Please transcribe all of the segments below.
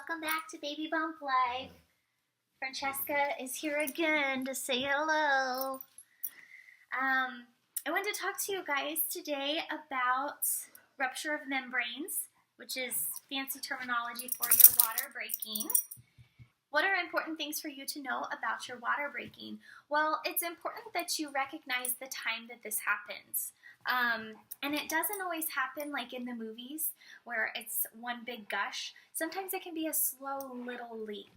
welcome back to Baby Bump Life. Francesca is here again to say hello. I wanted to talk to you guys today about rupture of membranes, which is fancy terminology for your water breaking. What are important things for you to know about your water breaking? Well, it's important that you recognize the time that this happens. And it doesn't always happen like in the movies where it's one big gush. Sometimes it can be a slow little leak.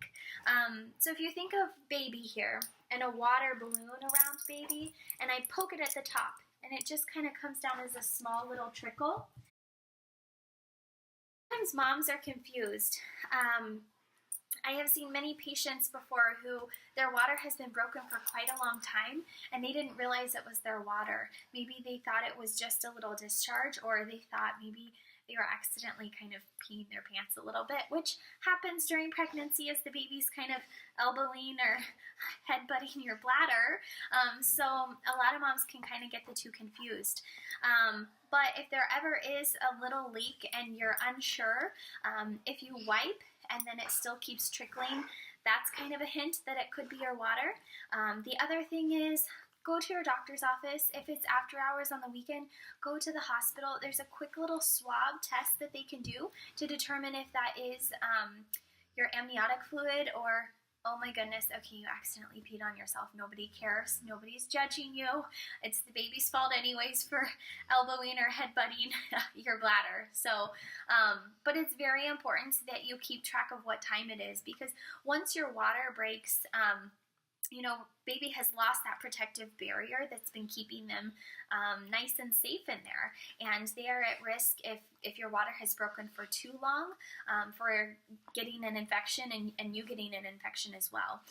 So if you think of baby here and a water balloon around baby, and I poke it at the top and it just kind of comes down as a small little trickle. Sometimes moms are confused. I have seen many patients before who their water has been broken for quite a long time and they didn't realize it was their water. Maybe they thought it was just a little discharge, or they thought maybe they were accidentally kind of peeing their pants a little bit, which happens during pregnancy as the baby's kind of elbowing or headbutting your bladder. So a lot of moms can kind of get the two confused. But if there ever is a little leak and you're unsure, if you wipe and then it still keeps trickling, that's kind of a hint that it could be your water. The other thing is, go to your doctor's office. If it's after hours on the weekend, go to the hospital. There's a quick little swab test that they can do to determine if that is your amniotic fluid or, oh my goodness, okay, you accidentally peed on yourself. Nobody cares. Nobody's judging you. It's the baby's fault anyways for elbowing or headbutting your bladder. So, but it's very important that you keep track of what time it is, because once your water breaks, baby has lost that protective barrier that's been keeping them nice and safe in there. And they are at risk if your water has broken for too long for getting an infection and you getting an infection as well.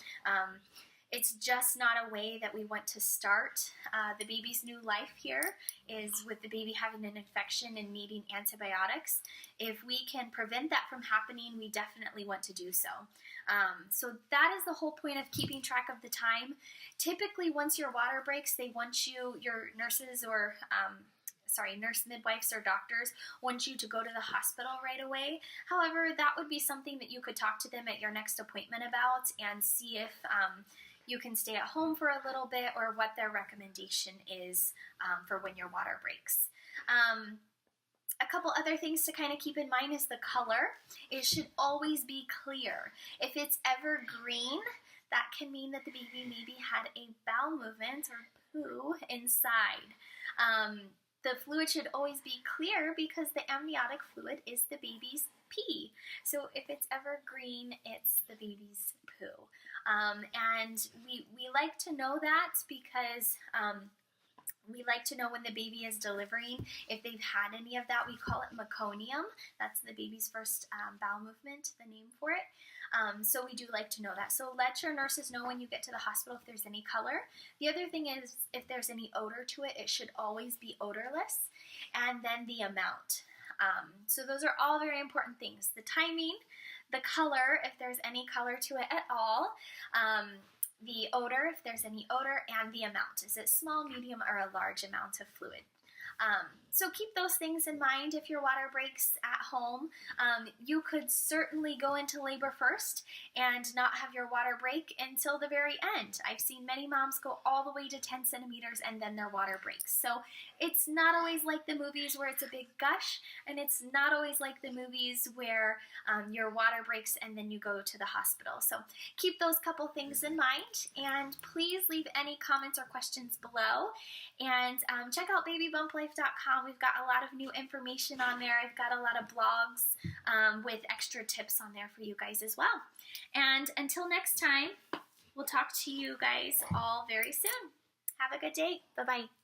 It's just not a way that we want to start the baby's new life here, is with the baby having an infection and needing antibiotics. If we can prevent that from happening, we definitely want to do so. So that is the whole point of keeping track of the time. Typically, once your water breaks, they want you, your nurses or nurse midwives or doctors want you to go to the hospital right away. However, that would be something that you could talk to them at your next appointment about and see if you can stay at home for a little bit, or what their recommendation is for when your water breaks. A couple other things to kind of keep in mind is the color. It should always be clear. If it's ever green, that can mean that the baby maybe had a bowel movement or poo inside. The fluid should always be clear because the amniotic fluid is the baby's pee. So if it's ever green, it's the baby's poo. And we like to know that because we like to know when the baby is delivering if they've had any of that. We call it meconium. That's the baby's first bowel movement, the name for it. So we do like to know that. So let your nurses know when you get to the hospital if there's any color. The other thing is, if there's any odor to it, it should always be odorless. And then the amount. So those are all very important things. The timing, the color, if there's any color to it at all, the odor, if there's any odor, and the amount. Is it small, medium, or a large amount of fluid? So keep those things in mind if your water breaks at home. You could certainly go into labor first and not have your water break until the very end. I've seen many moms go all the way to 10 centimeters and then their water breaks. So it's not always like the movies where it's a big gush, and it's not always like the movies where your water breaks and then you go to the hospital. So keep those couple things in mind, and please leave any comments or questions below. And check out babybumplife.com. We've got a lot of new information on there. I've got a lot of blogs with extra tips on there for you guys as well. And until next time, we'll talk to you guys all very soon. Have a good day. Bye-bye.